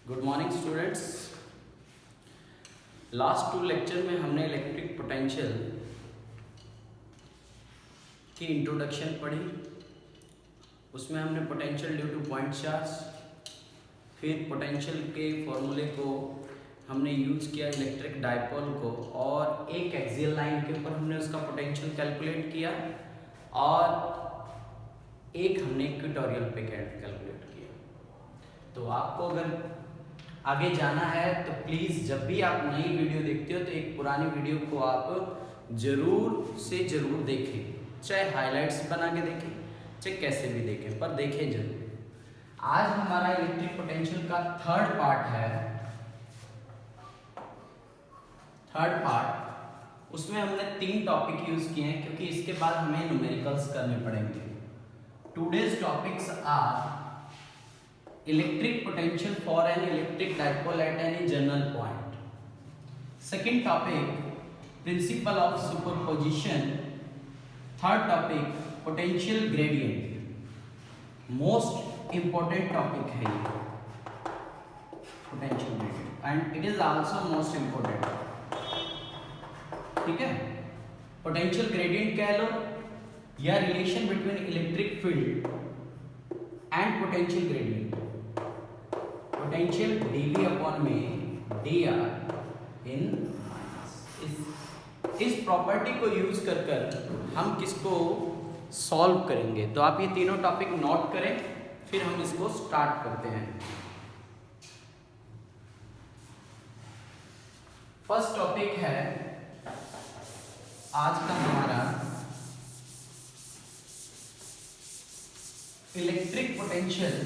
Good morning students. Last 2 lecture में हमने electric potential की इंट्रोडक्शन पढ़ी। उसमें हमने potential due two point charge, फिर पोटेंशियल के फॉर्मूले को हमने यूज किया इलेक्ट्रिक डायपोल को, और एक एक्सियल लाइन के ऊपर हमने उसका पोटेंशियल कैलकुलेट किया, और एक हमने इक्वेटोरियल पे कैलकुलेट किया। तो आपको अगर आगे जाना है तो प्लीज़ जब भी आप नई वीडियो देखते हो तो एक पुरानी वीडियो को आप ज़रूर से ज़रूर देखें, चाहे हाइलाइट्स बना के देखें, चाहे कैसे भी देखें, पर देखें जरूर। आज हमारा इलेक्ट्रिक पोटेंशियल का थर्ड पार्ट, उसमें हमने 3 टॉपिक यूज किए हैं क्योंकि इसके बाद हमें न्यूमेरिकल्स करने पड़ेंगे। Today's topics are electric potential for an electric dipole at any general point. Second topic, principle of superposition. Third topic, potential gradient. Most important topic है ये potential gradient, and it is also most important. ठीक है, potential gradient कह लो या relation between electric field and potential gradient. Potential dV upon में dr इन इस property को use कर हम किसको सॉल्व करेंगे। तो आप ये तीनों टॉपिक नोट करें, फिर हम इसको स्टार्ट करते हैं। फर्स्ट टॉपिक है आज का हमारा electric potential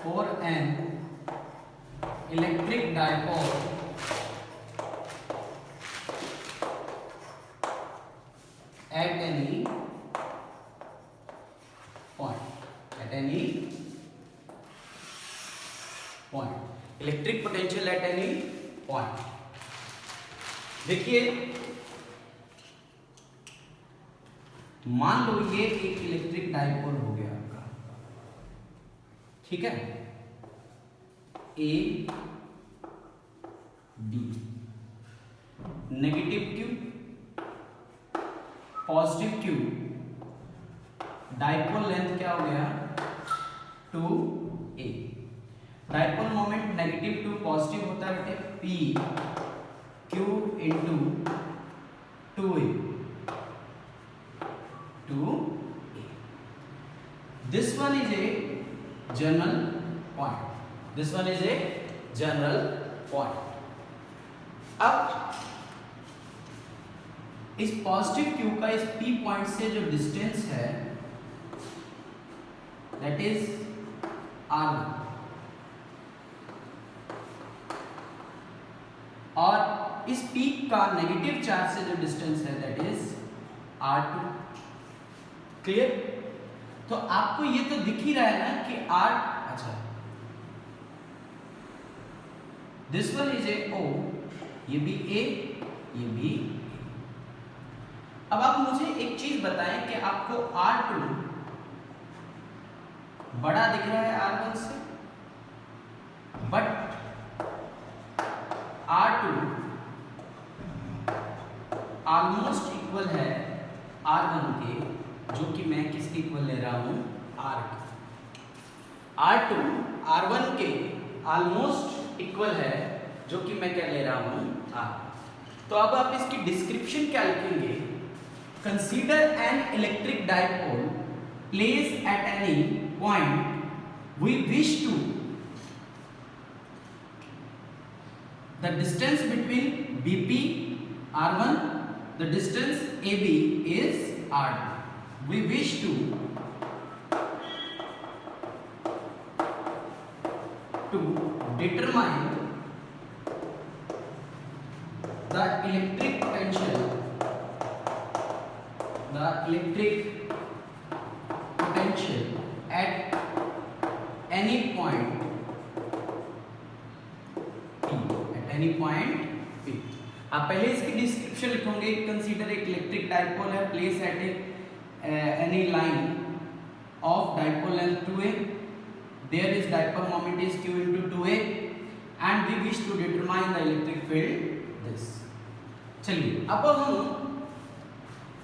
for an electric dipole at any point. Electric potential at any point. देखिए, मान लो ये एक इलेक्ट्रिक डायपोल हो गया आपका, ठीक है, A B, negative q positive q, dipole length क्या हो गया 2a। Dipole moment negative to positive होता है बेटे p q into 2a। This one is a general point. अब इस पॉजिटिव क्यू का इस P पॉइंट से जो डिस्टेंस है दैट इज R1, और इस P का नेगेटिव चार्ज से जो डिस्टेंस है दैट इज R2। क्लियर? तो आपको ये तो दिख ही रहा है ना कि R, अच्छा, this one is A O, ये भी A, ये भी A। अब आप मुझे एक चीज बताएं कि आपको R2 बड़ा दिख रहा है R1 से, बट R2 ऑलमोस्ट इक्वल है R1 के, जो कि मैं किसके इक्वल ले रहा हूं, R के। R2 R1 के ऑलमोस्ट इक्वल है, जो कि मैं क्या ले रहा हूं, R। तो अब आप इसकी डिस्क्रिप्शन क्या लिखेंगे? Consider an electric dipole place at any point we wish to, the distance between BP R1, the distance AB is R2. We wish to determine the electric potential at any point P, at any point P। आप पहले इसकी description लिखोगे, consider एक electric dipole है, place at any line of dipole length 2a, there is dipole moment is q into 2a and we wish to determine the electric field this। चलिए अब हम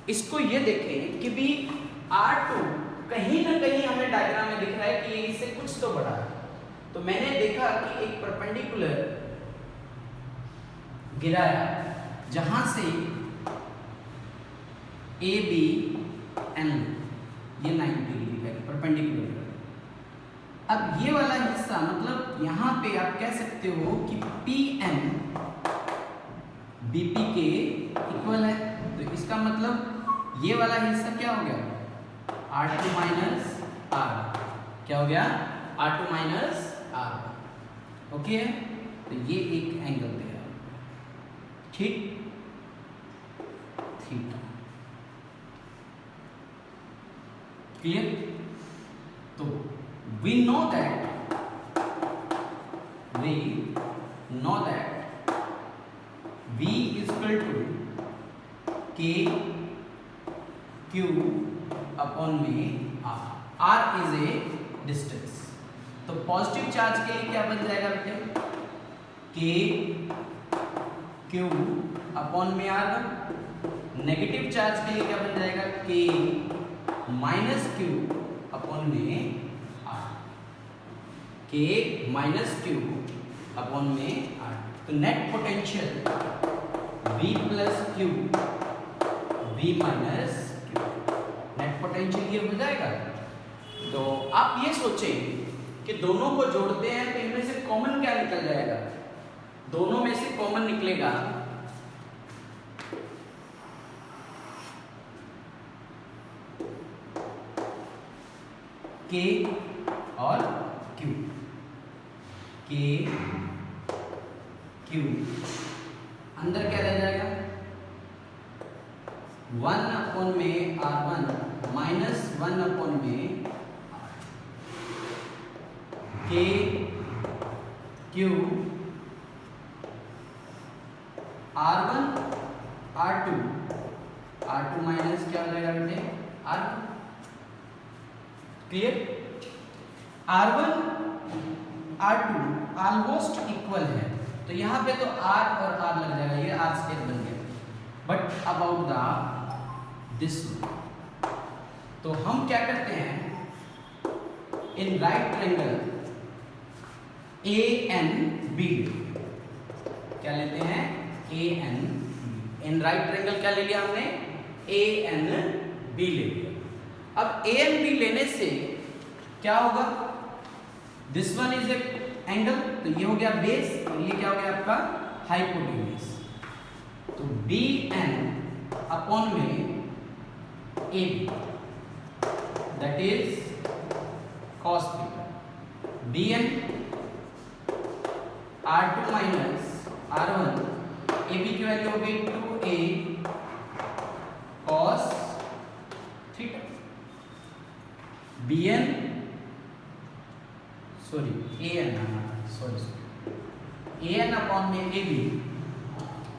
इसको ये देखें कि भी R2 कहीं ना कहीं हमें डायग्राम में दिख रहा है कि ये इससे कुछ तो बड़ा है। तो मैंने देखा कि एक परपेंडिकुलर गिराया जहां से ए बी एन ये 90 डिग्री का परपेंडिकुलर। अब ये वाला हिस्सा मतलब यहां पे आप कह सकते हो कि पी एन बीपी के इक्वल है। तो इसका मतलब ये वाला हिस्सा क्या हो गया, R2 माइनस R, क्या हो गया, R2 माइनस R। ओके, तो ये एक एंगल दिया, ठीक, थीटा, क्लियर। तो we know that V is equal to K Q upon में R is a distance। तो पॉजिटिव चार्ज के लिए क्या बन जाएगा बेटे, K Q अपॉन में R। नेगेटिव चार्ज के लिए क्या बन जाएगा, K माइनस Q अपॉन में R, K minus Q upon में R। तो net potential V plus Q V minus Q, net potential ये हो जाएगा। तो आप ये सोचें कि दोनों को जोड़ते हैं तो इनमें से कॉमन क्या निकल जाएगा, दोनों में से कॉमन निकलेगा K और Q, K Q, अंदर क्या रह जाएगा, 1 अपॉन में R1 माइनस 1 अपॉन में K Q R1 R2 minus क्या हो जाएगा बेटे, R2, clear. R1 R2 almost equal है, तो यहाँ पे तो R और R लग जाएगा, ये R स्क्वायर बन गया। बट अबाउट द दिस, तो हम क्या करते हैं, इन राइट ट्रायंगल ANB, क्या लेते हैं, ANB। इन राइट ट्रायंगल क्या ले लिया हमने, ANB ले लिया। अब ANB लेने से क्या होगा, this one is A angle, तो ये हो गया बेस और ये क्या हो गया आपका हाइपोटेन्यूज। तो BN अपॉन में AB that is cos theta, BN R2 माइनस R1, AB की वैल्यू हो गई 2A cos theta, BN sorry AN upon में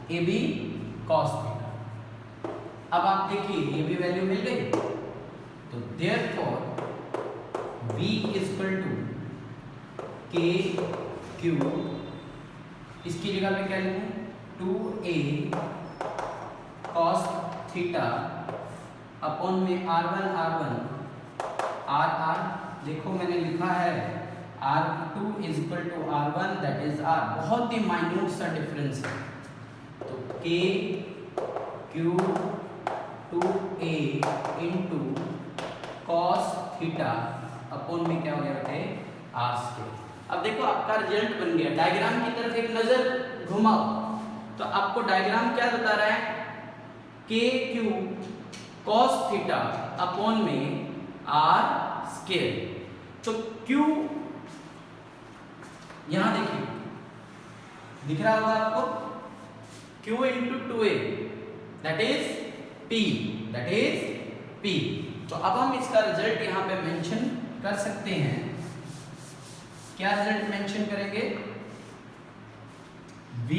AB cos थीटा। अब आप देखिए ये भी वैल्यू मिल गई, तो therefore V is equal to K Q, इसकी जगह पे क्या लिखूं, 2A cos थीटा अपॉन में R1 R, देखो मैंने लिखा है R2 is equal to R1 that is R, बहुत ही माइन्यूट सा डिफरेंस है। तो K Q 2A into cos theta upon में क्या हो गया बेटे, R स्क्वायर। अब देखो आपका रिजल्ट बन गया, डायग्राम की तरफ एक नजर घुमाओ तो आपको डायग्राम क्या बता रहा है, K Q cos theta upon में R स्क्वायर। तो Q यहां देखिए दिख रहा होगा आपको, Q into 2A that is P। तो अब हम इसका रिजल्ट यहां पे मेंशन कर सकते हैं। क्या रिजल्ट मेंशन करेंगे, V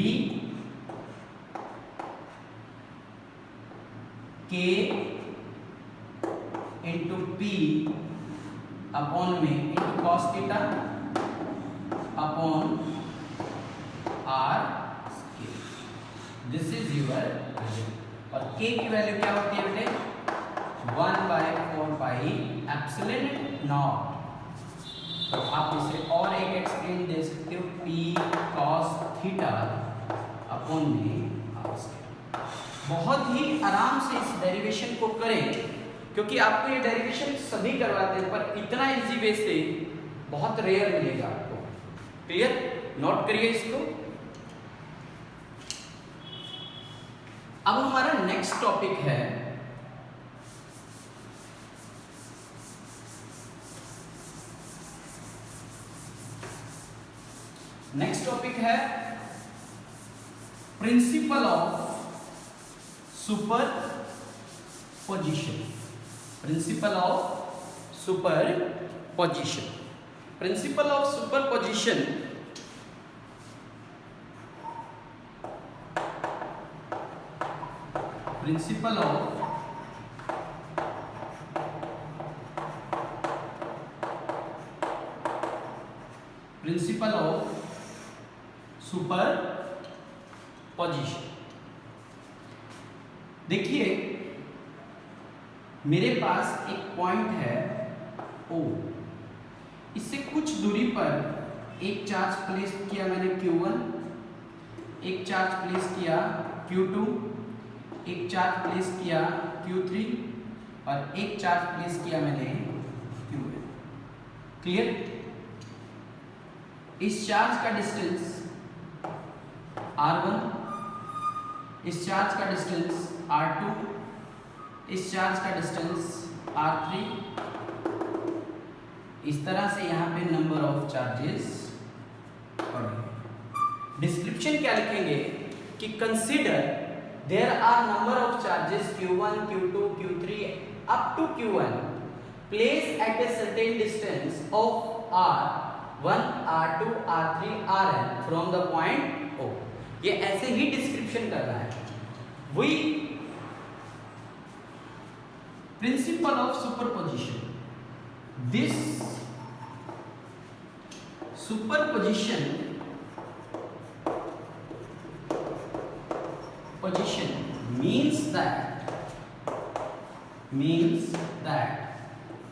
K into P upon में into cos theta upon R square. This is your result. और K की वैल्यू क्या होती है बेटे? 1/4 पाई एप्सिलॉन नॉट। तो आप इसे और एक एक्सप्लेन दे सकते हो, P cos थीटा अपॉन में R स्क्वायर। बहुत ही आराम से इस डेरिवेशन को करें, क्योंकि आपको ये डेरिवेशन सभी करवाते हैं, पर इतना इजी वे से बहुत रेयर मिलेगा आपको। क्लियर? नोट करिए इसको। अब हमारा नेक्स्ट टॉपिक है principal of superposition. Principal of superposition. Principal of superposition principle of superposition. देखिए, मेरे पास एक पॉइंट है O, इससे कुछ दूरी पर एक चार्ज प्लेस किया मैंने Q1, एक चार्ज प्लेस किया Q2, एक चार्ज प्लेस किया Q3 और एक चार्ज प्लेस किया मैंने Qn। क्लियर? इस चार्ज का डिस्टेंस R1, इस चार्ज का डिस्टेंस R2, इस चार्ज का डिस्टेंस R3। इस तरह से यहाँ पे नंबर ऑफ चार्जेस पड़ेंगे। डिस्क्रिप्शन क्या लिखेंगे कि consider there are number of charges Q1, Q2, Q3 up to Qn placed at a certain distance of R1, R2, R3, Rn from the point O। ये ऐसे ही डिस्क्रिप्शन कर रहा है। We principle of superposition, this superposition means that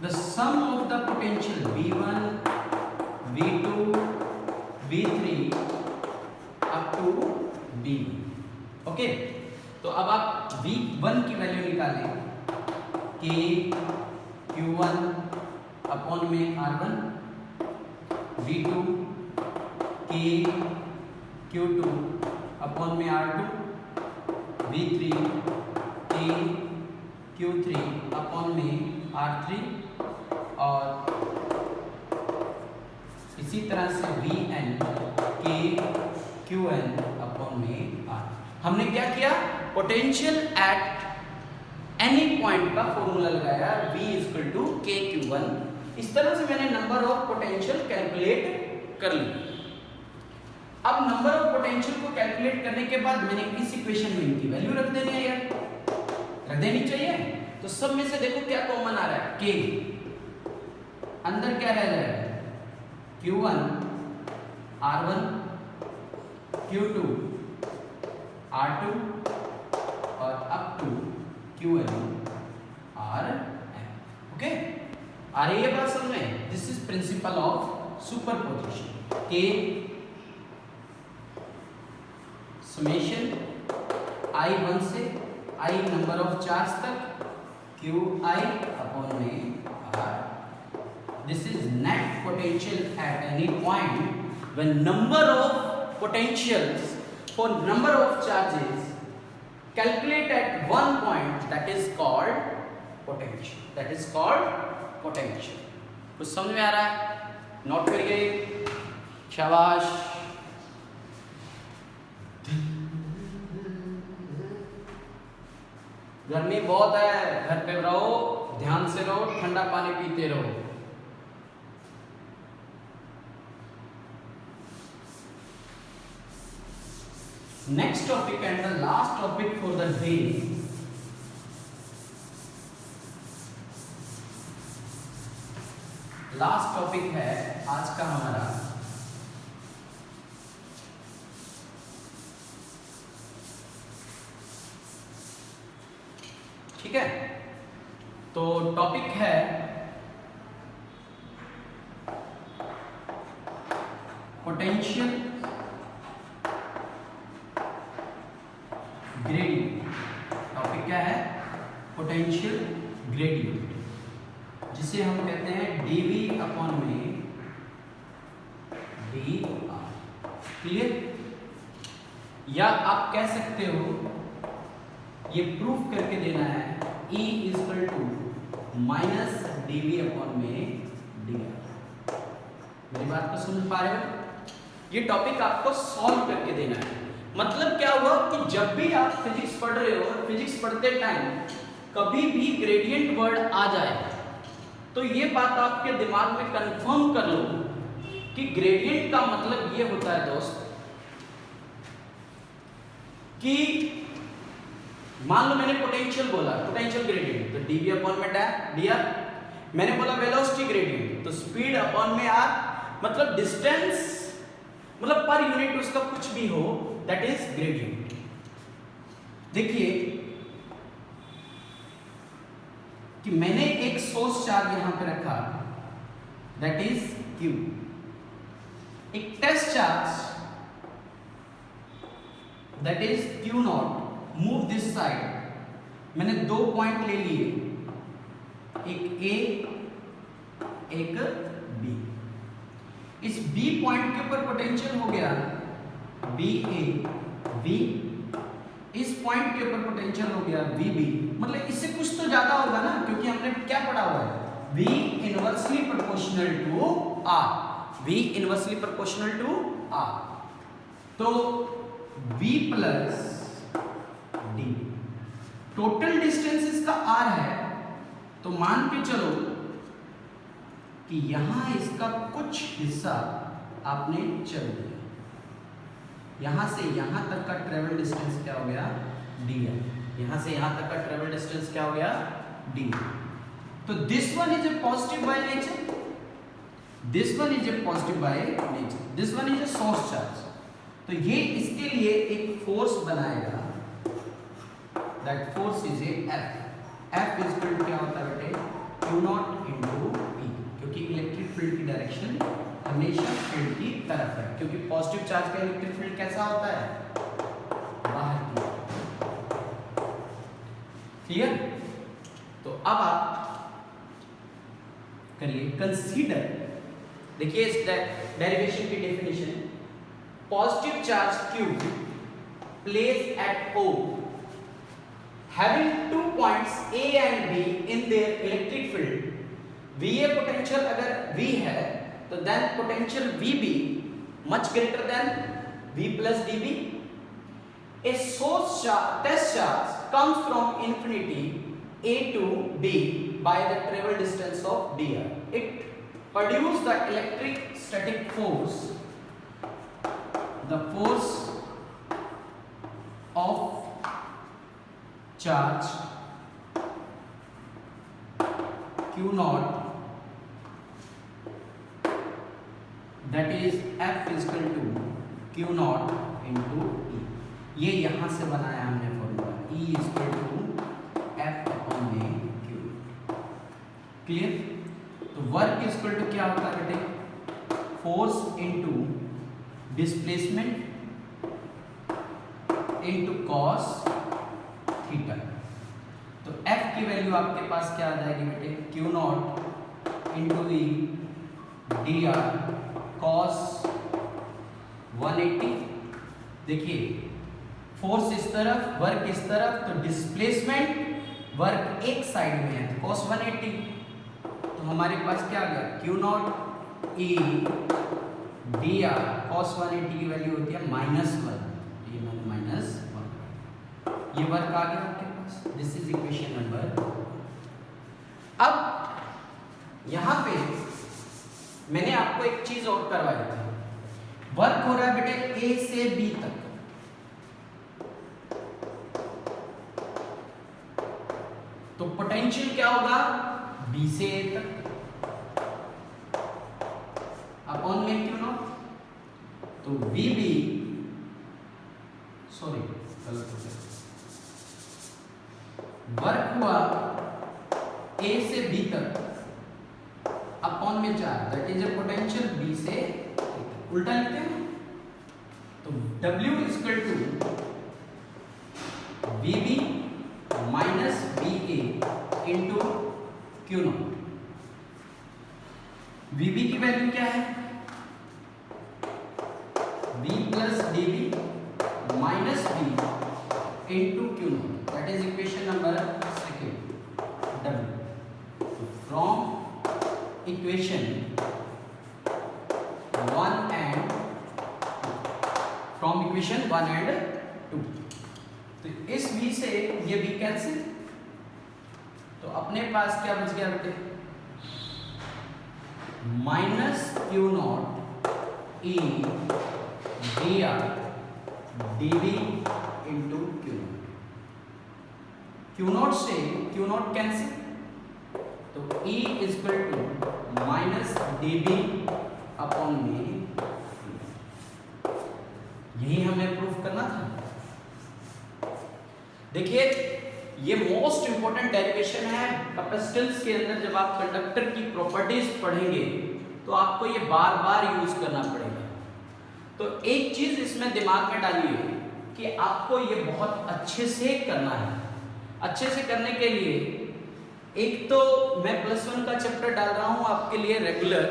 the sum of the potential V1, V2, V3 up to V। Okay, तो अब आप V1 की value निकालें, K Q1 अपॉन में R1, V2 K Q2 upon में R2, V3 K Q3 upon में R3 और इसी तरह से Vn K Qn अपॉन में R। हमने क्या किया? पोटेंशियल एट एनी पॉइंट का फॉर्मूला लगाया, V equal to K Q1। इस तरह से मैंने नंबर ऑफ पोटेंशियल कैलकुलेट कर ली। अब नंबर ऑफ पोटेंशियल को कैलकुलेट करने के बाद मैंने इस इक्वेशन में इनकी वैल्यू रख देनी है यार, रख देनी चाहिए। तो सब में से देखो क्या कॉमन आ रहा है, K। अंदर क्या रह जाएगा? Q1 R1, Q2 R2 और अप टू Qn Rn। ओके, आ रही है बात समझ में? This is principle of superposition. K summation I1 से I नंबर ऑफ चार्ज तक Qi अपॉन में R। This is net potential at any point when number of potentials for number of charges calculate at one point, that is called potential। That is called potential। कुछ समझ में आ रहा है? Note करिए, शाबाश। गर्मी बहुत है, घर पे रहो, ध्यान से रहो, ठंडा पानी पीते रहो। Next topic and the last topic for the day last topic है आज का हमारा ठीक है। तो टॉपिक है पोटेंशियल ग्रेडियंट। टॉपिक क्या है? पोटेंशियल ग्रेडियंट, जिसे हम कहते हैं डीवी अपॉन में डी आर। क्लियर? या आप कह सकते हो ये प्रूफ करके देना है E equal to minus dv upon में डी आर। मेरी बात को समझ पा रहे हो? ये टॉपिक आपको सॉल्व करके देना है। मतलब क्या हुआ कि जब भी आप फिजिक्स पढ़ रहे हो और फिजिक्स पढ़ते टाइम कभी भी ग्रेडियंट वर्ड आ जाए तो ये बात आपके दिमाग में कंफर्म कर लो कि ग्रेडियंट का मतलब ये होता है दोस्त कि मान लो मैंने पोटेंशियल बोला, पोटेंशियल ग्रेडियंट तो डीवी अपॉन में डी आर। मैंने बोला वेलोसिटी ग्रेडियंट तो स्पीड अपॉन में आर। मतलब डिस्टेंस, मतलब पर यूनिट उसका कुछ भी हो, दैट इज ग्रेडियंट। देखिए कि मैंने एक सोर्स चार्ज यहां पे रखा, दैट इज क्यू। एक test charge that is q not, move this side. मैंने दो पॉइंट ले लिए, एक ए एक बी। इस बी पॉइंट के ऊपर पोटेंशियल हो गया बी ए बी, इस पॉइंट के ऊपर पोटेंशियल हो गया वी बी। मतलब इससे कुछ तो ज्यादा होगा ना, क्योंकि हमने क्या पढ़ा हुआ है, V inversely proportional to R। V inversely proportional to R। तो V plus D, total distance इसका R है, तो मान के चलो कि यहां इसका कुछ हिस्सा आपने चल दिया, यहां से यहां तक का ट्रेवल डिस्टेंस क्या हो गया D है। यहां से यहां तक का ट्रेवल डिस्टेंस क्या हो गया D। तो this one is a positive by nature, this one is a positive by nature, this one is a source charge. तो ये इसके लिए एक फोर्स बनाएगा, that force is a F। F is equal to क्या होता है बेटे, Q नॉट इनटू E, क्योंकि इलेक्ट्रिक फील्ड की डायरेक्शन हमेशा फील्ड की तरफ है, क्योंकि पॉजिटिव चार्ज का इलेक्ट्रिक फील्ड कैसा होता है, बाहर की। क्लियर? तो अब आप करिए कंसीडर, देखिए इस डेरिवेशन की definition, positive charge Q place at O having 2 points A and B in their electric field, VA potential अगर V है तो then potential VB much greater than V plus DB. A source charge, test charge comes from infinity A to B by the travel distance of dr. It produces the electric static force, the force of charge Q naught, that is F is equal to Q naught into E. ये यहां से बनाया हमने formula, E is equal to F upon Q। Clear? तो work is equal to क्या होता है बेटे, force into displacement into cos theta. तो F की वैल्यू आपके पास क्या आ जाएगी बेटे, Q not into E D R cos 180। देखिए फोर्स इस तरफ, वर्क इस तरफ, तो डिस्प्लेसमेंट वर्क एक साइड में है, तो कॉस 180। तो हमारे पास क्या आ गया, Q not E D R cos 180 की वैल्यू होती है -1, ये -1, ये वर्क आ गया आपके पास। This is equation number. अब यहां पे मैंने आपको एक चीज और करवाई थी, वर्क हो रहा है बेटे A से B तक, तो पोटेंशियल क्या होगा B से A तक। तो VB, सॉरी गलत हो गया, वर्क हुआ A से B तक अपॉन में charge, that is a potential B से उल्टा लिखते हैं। तो W equal to VB minus VA into Q not. VB की वैल्यू क्या है? V plus DB minus B into Q not, that is equation number second W। From equation 1 and from equation 1 and 2, तो इस V से ये V cancel, तो अपने पास क्या बच गया बेटे? Minus Q not E dr dV into Q not. Q not से Q नॉट कैंसिल, तो E equal to minus dB upon में, यही हमें प्रूफ करना था। देखिए ये मोस्ट इंपॉर्टेंट डेरिवेशन है कैपेसिटेंस के अंदर। जब आप कंडक्टर की प्रॉपर्टीज पढ़ेंगे तो आपको ये बार बार यूज करना पड़ेगा। तो एक चीज इसमें दिमाग में डालिए कि आपको ये बहुत अच्छे से करना है। अच्छे से करने के लिए एक तो मैं +1 का चैप्टर डाल रहा हूँ आपके लिए रेगुलर,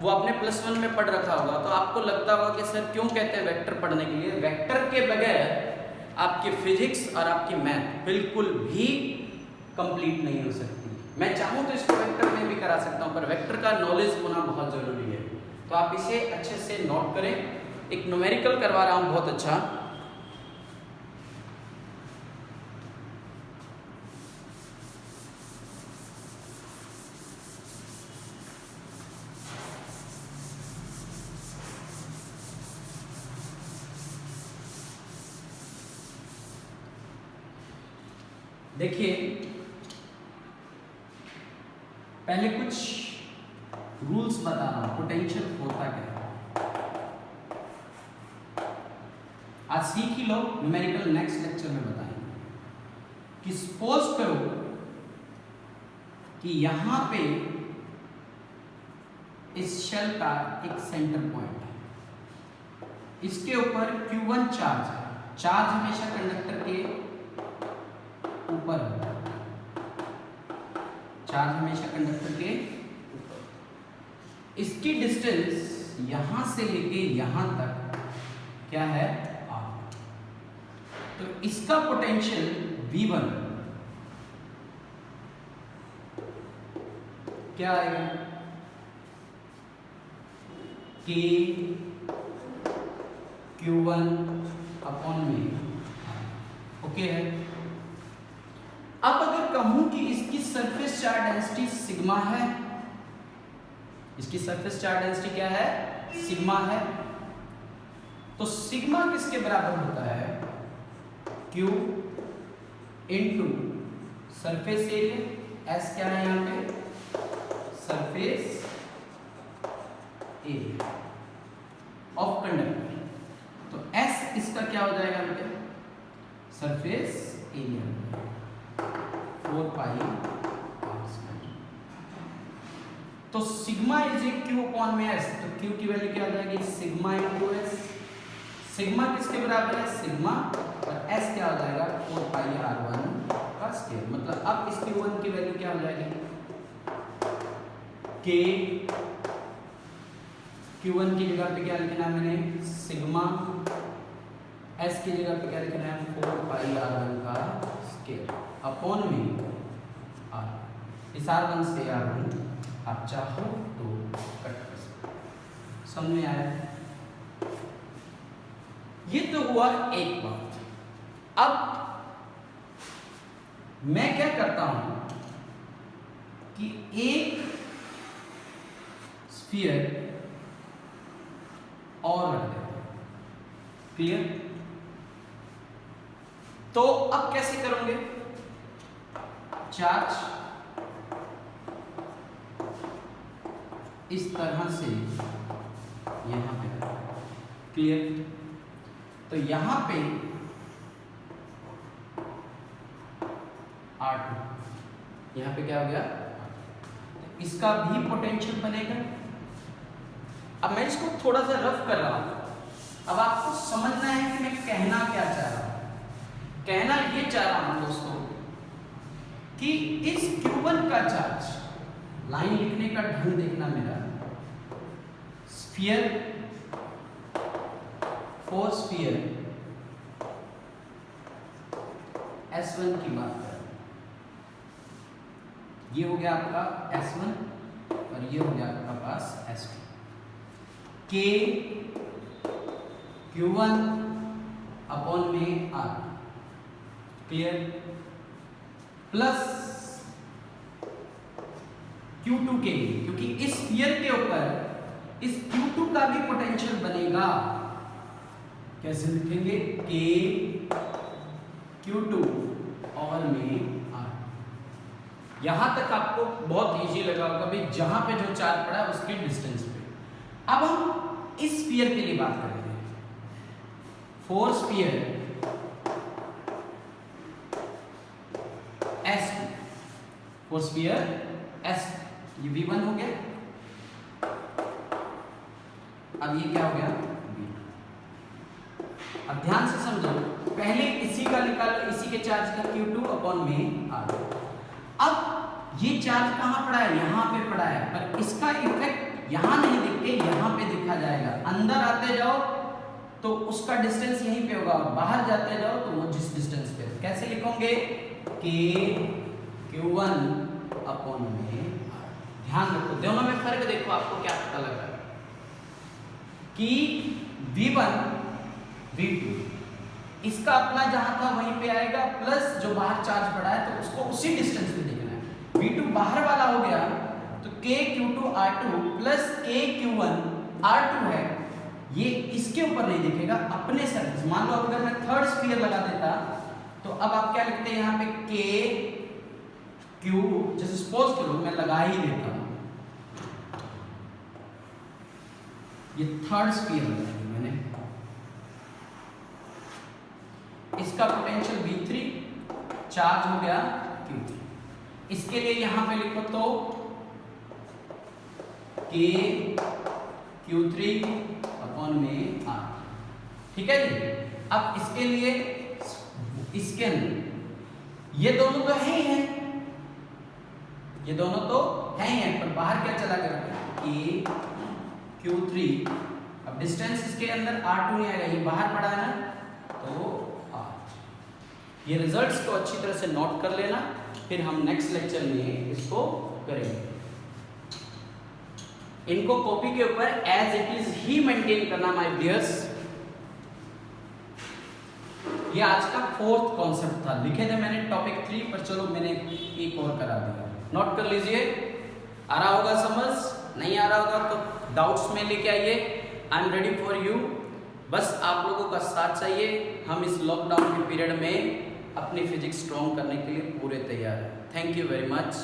वो आपने +1 में पढ़ रखा होगा, तो आपको लगता होगा कि सर क्यों कहते हैं वेक्टर पढ़ने के लिए। वेक्टर के बगैर आपकी फिजिक्स और आपकी मैथ बिल्कुल भी कंप्लीट नहीं हो सकती। मैं चाहूँ तो इसको वेक्टर में भी करा सकता हूँ, पर वेक्टर का नॉलेज होना बहुत ज़रूरी है। तो आप इसे अच्छे से नोट करें। एक न्यूमेरिकल करवा रहा हूँ बहुत अच्छा। देखिए पहले कुछ रूल्स बता रहा हूं, पोटेंशियल होता क्या है। आज सीख ही लो, न्यूमेरिकल नेक्स्ट लेक्चर में बताएंगे। कि सपोज करो कि यहां पे इस शेल का एक सेंटर पॉइंट है, इसके ऊपर Q1 चार्ज है। चार्ज हमेशा कंडक्टर के ऊपर होता है, चार्ज हमेशा कंडक्टर के ऊपर। इसकी डिस्टेंस यहां से लेके यहां तक क्या है? R। तो इसका पोटेंशियल V1 क्या आएगा? K Q1 अपॉन में। ओके है। अब अगर कहूं कि इसकी सरफेस चार्ज डेंसिटी सिग्मा है, इसकी सरफेस चार्ज डेंसिटी क्या है? सिग्मा है। तो सिग्मा किसके बराबर होता है? Q into surface area. S क्या है यहां पे? Surface area of conductor. तो S इसका क्या हो जाएगा बेटे? सरफेस एरिया 4 पाई r²। तो sigma is a Q upon में S, तो Q की वैल्यू क्या हो जाएगी? Sigma into S। सिग्मा किसके बराबर है? सिग्मा, और S क्या हो जाएगा? 4 पाई r1 का स्क्वायर। मतलब अब इस Q1 की वैल्यू क्या हो जाएगी? K Q1 की जगह पे क्या लिखना है मैंने? सिग्मा। S की जगह पे क्या लिखना है? 4 पाई r1 का स्क्वायर अपॉन में R। इस R1 से R1 आप चाहो तो कट कर सकते। समझ में आया? ये तो हुआ एक बात। अब मैं क्या करता हूं कि एक स्फीयर और रख देता हूं। क्लियर? तो अब कैसे करोगे? चार्ज इस तरह से यहां पे रखा है। क्लियर? तो यहां पे R2, यहां पे क्या हो गया, इसका भी पोटेंशियल बनेगा। अब मैं इसको थोड़ा सा रफ कर रहा हूं, अब आपको समझना है कि मैं कहना क्या चाह रहा हूं। कहना ये चाह रहा हूं दोस्तों कि इस Q1 का चार्ज, लाइन लिखने का ढंग देखना मेरा, स्फीयर, फोर स्फीयर S1 की बात करें, ये हो गया आपका S1 और ये हो गया आपका पास S2, K Q1 अपॉन में R, क्लियर? प्लस Q2 के लिए, क्योंकि इस स्फीयर के ऊपर इस Q2 का भी पोटेंशियल बनेगा। कैसे लिखेंगे? K Q2 और में R। यहां तक आपको बहुत इजी लगा होगा भाई, जहां पे जो चार्ज पड़ा है उसके डिस्टेंस पे। अब हम इस स्फीयर के लिए बात करेंगे, four sphere S2, four sphere S2, ये V1 हो गया। अब ये क्या हो गया? V2। अब ध्यान से समझो, पहले इसी का निकालो, इसी के चार्ज का Q2 अपॉन में R। अब ये चार्ज कहां पड़ा है? यहां पे पड़ा है, पर इसका इफेक्ट यहां नहीं दिख के यहां पे दिखा जाएगा। अंदर आते जाओ तो उसका डिस्टेंस यहीं पे होगा, बाहर जाते जाओ तो वो जिस डिस्टेंस पे। कैसे लिखोगे? K Q1 अपॉन में R। ध्यान रखो, दोनों में फर्क देखो, आपको क्या पता लग रहा है कि V1 V2 इसका अपना जहां था वहीं पे आएगा, प्लस जो बाहर चार्ज पड़ा है तो उसको उसी डिस्टेंस पे देखना है। V2 बाहर वाला हो गया तो K Q2 R2 plus K Q1 R2 है, ये इसके ऊपर नहीं दिखेगा, अपने सरफेस। मान लो अगर मैं थर्ड स्फीयर लगा देता तो अब आप क्या लिखते हैं यहाँ पे? K Q, जैसे सपोज करो मैं लगा ही देता हूं, ये थर्ड स्फीयर लगाया मैंने, इसका पोटेंशियल V3, चार्ज हो गया Q3। इसके लिए यहां पे लिखो तो K Q3 अपॉन में R, ठीक है जी। अब इसके लिए इसके अंदर ये दोनों तो है ही है, ये दोनों तो है ही है, पर बाहर क्या चला गया? K Q3, अब डिस्टेंस इसके अंदर R2 नहीं आएगा, ये बाहर पड़ा है ना, तो R। ये रिजल्ट्स को अच्छी तरह से नोट कर लेना, फिर हम नेक्स्ट लेक्चर में इसको करेंगे। इनको कॉपी के ऊपर एज इट इज ही मेंटेन करना माय डियर्स। ये आज का फोर्थ कॉन्सेप्ट था, लिखे थे मैंने टॉपिक 3 पर, चलो मैंने एक और करा दिया। नोट कर लीजिए, आ रहा होगा समझ, नहीं आ रहा होगा तो डाउट्स में लेके आइए, I am ready for you. बस आप लोगों का साथ चाहिए, हम इस लॉकडाउन के पीरियड में अपनी फिजिक्स स्ट्रॉन्ग करने के लिए पूरे तैयार हैं। Thank you very much.